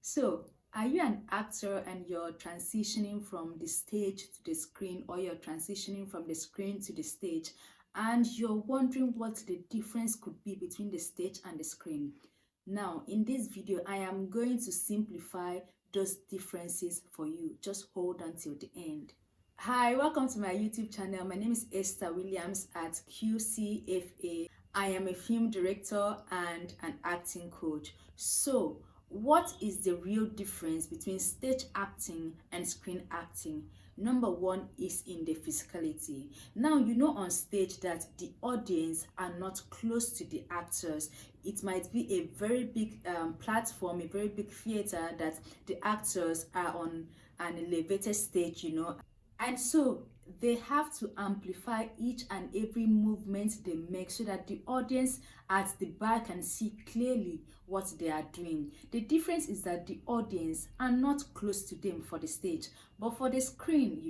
So, are you an actor and you're transitioning from the stage to the screen, or you're transitioning from the screen to the stage, and you're wondering what the difference could be between the stage and the screen? Now, in this video, I am going to simplify those differences for you. Just hold on till the end. Hi, welcome to my YouTube channel. My name is Esther Williams at QCFA. I am a film director and an acting coach. So, what is the real difference between stage acting and screen acting? Number one is in the physicality. Now, you know on stage that the audience are not close to the actors. It might be a very big platform, a very big theater that the actors are on an elevated stage, and so they have to amplify each and every movement they make so that the audience at the back can see clearly what they are doing. The difference is that the audience are not close to them for the stage, but for the screen,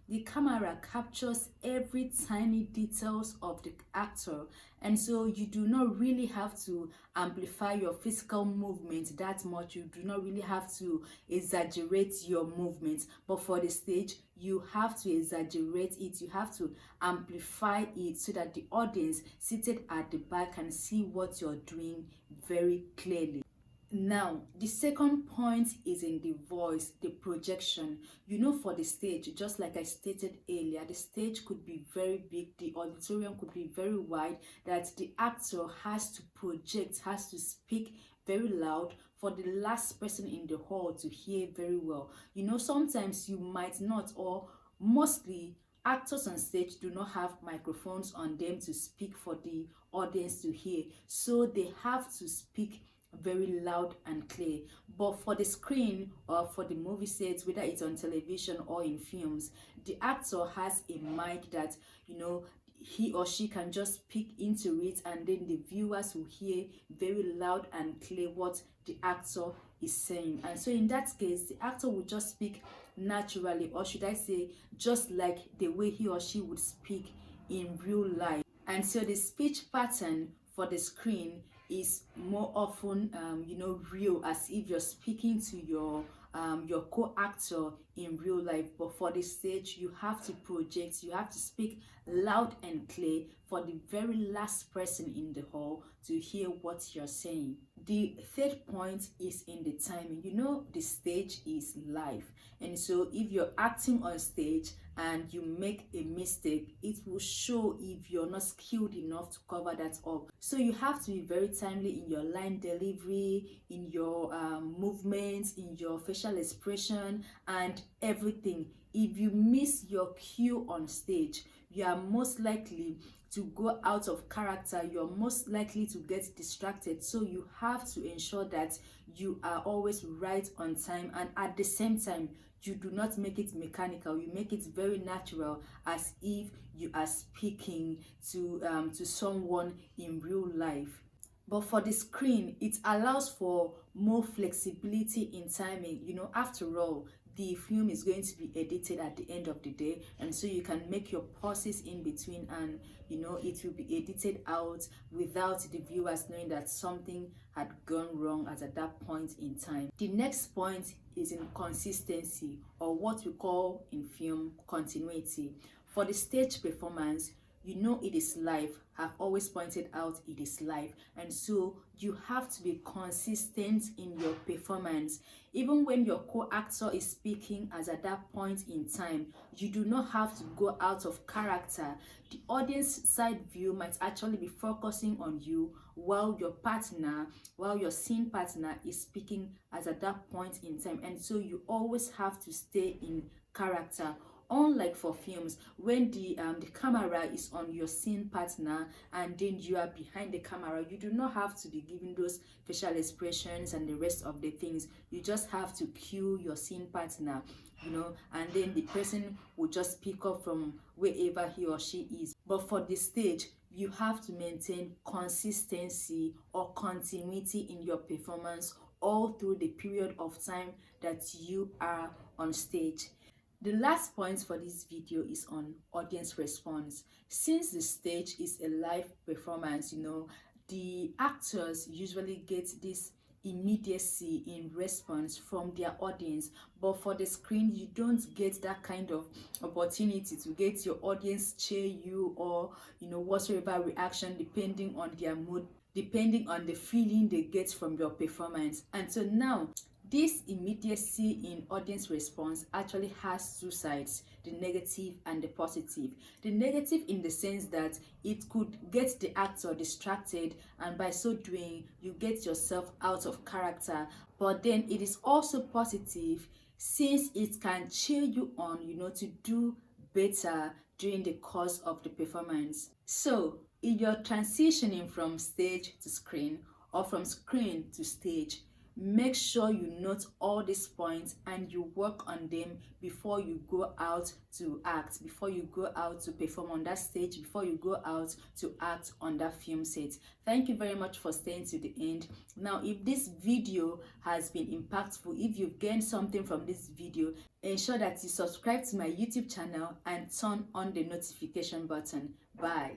the camera captures every tiny details of the actor, and so you do not really have to amplify your physical movement that much. You do not really have to exaggerate your movements, but for the stage you have to exaggerate it. You have to amplify it so that the audience seated at the back can see what you're doing very clearly. Now, the second point is in the voice, the projection. For the stage, just like I stated earlier, the stage could be very big, the auditorium could be very wide, that the actor has to project, has to speak very loud for the last person in the hall to hear very well. Sometimes you might not, or mostly, actors on stage do not have microphones on them to speak for the audience to hear, so they have to speak very loud and clear. But for the screen or for the movie sets, whether it's on television or in films, the actor has a mic that he or she can just speak into it, and then the viewers will hear very loud and clear what the actor is saying. And so in that case, the actor will just speak naturally, or should I say just like the way he or she would speak in real life. And so the speech pattern for the screen is more often real, as if you're speaking to your co-actor in real life. But for the stage, you have to project, you have to speak loud and clear for the very last person in the hall to hear what you're saying. The third point is in the timing. The stage is live, and so if you're acting on stage and you make a mistake, it will show if you're not skilled enough to cover that up. So you have to be very timely in your line delivery, in your movements, in your facial expression and everything. If you miss your cue on stage, you are most likely to go out of character, you're most likely to get distracted. So you have to ensure that you are always right on time, and at the same time you do not make it mechanical. You make it very natural, as if you are speaking to someone in real life. But for the screen, it allows for more flexibility in timing. After all, the film is going to be edited at the end of the day, and so you can make your pauses in between, and it will be edited out without the viewers knowing that something had gone wrong at that point in time. The next point is in consistency, or what we call in film continuity. For the stage performance, it is live. I've always pointed out it is live, and so you have to be consistent in your performance. Even when your co-actor is speaking as at that point in time, you do not have to go out of character. The audience side view might actually be focusing on you while your scene partner is speaking as at that point in time, and so you always have to stay in character. Unlike for films, when the camera is on your scene partner and then you are behind the camera, you do not have to be giving those facial expressions and the rest of the things. You just have to cue your scene partner, and then the person will just pick up from wherever he or she is. But for the stage, you have to maintain consistency or continuity in your performance all through the period of time that you are on stage. The last point for this video is on audience response. Since the stage is a live performance, the actors usually get this immediacy in response from their audience. But for the screen, you don't get that kind of opportunity to get your audience cheer you, or whatsoever reaction, depending on their mood, depending on the feeling they get from your performance. And so now, this immediacy in audience response actually has two sides, the negative and the positive. The negative in the sense that it could get the actor distracted, and by so doing, you get yourself out of character. But then it is also positive, since it can cheer you on, to do better during the course of the performance. So, if you're transitioning from stage to screen or from screen to stage, make sure you note all these points and you work on them before you go out to act, before you go out to perform on that stage, before you go out to act on that film set. Thank you very much for staying to the end. Now, if this video has been impactful, if you've gained something from this video, ensure that you subscribe to my YouTube channel and turn on the notification button. Bye.